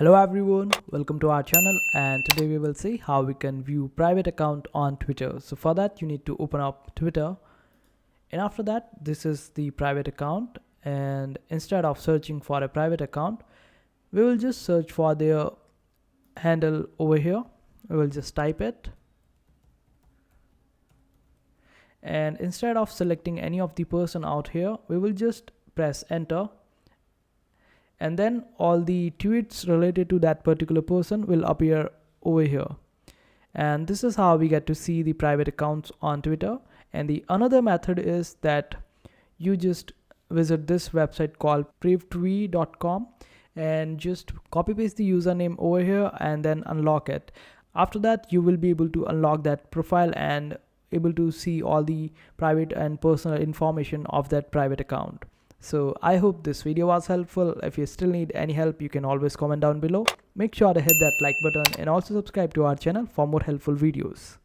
Hello everyone, welcome to our channel, and today we will see how we can view private account on Twitter. So for that you need to open up Twitter, and after that this is the private account, and instead of searching for a private account we will just search for their handle over here. We will just type it, and instead of selecting any of the person out here we will just press enter, and then all the tweets related to that particular person will appear over here. And this is how we get to see the private accounts on Twitter. And the another method is that you just visit this website called privattweet.com and just copy paste the username over here and then unlock it. After that you will be able to unlock that profile and able to see all the private and personal information of that private account. So I hope this video was helpful. If you still need any help, you can always comment down below. Make sure to hit that like button and also subscribe to our channel for more helpful videos.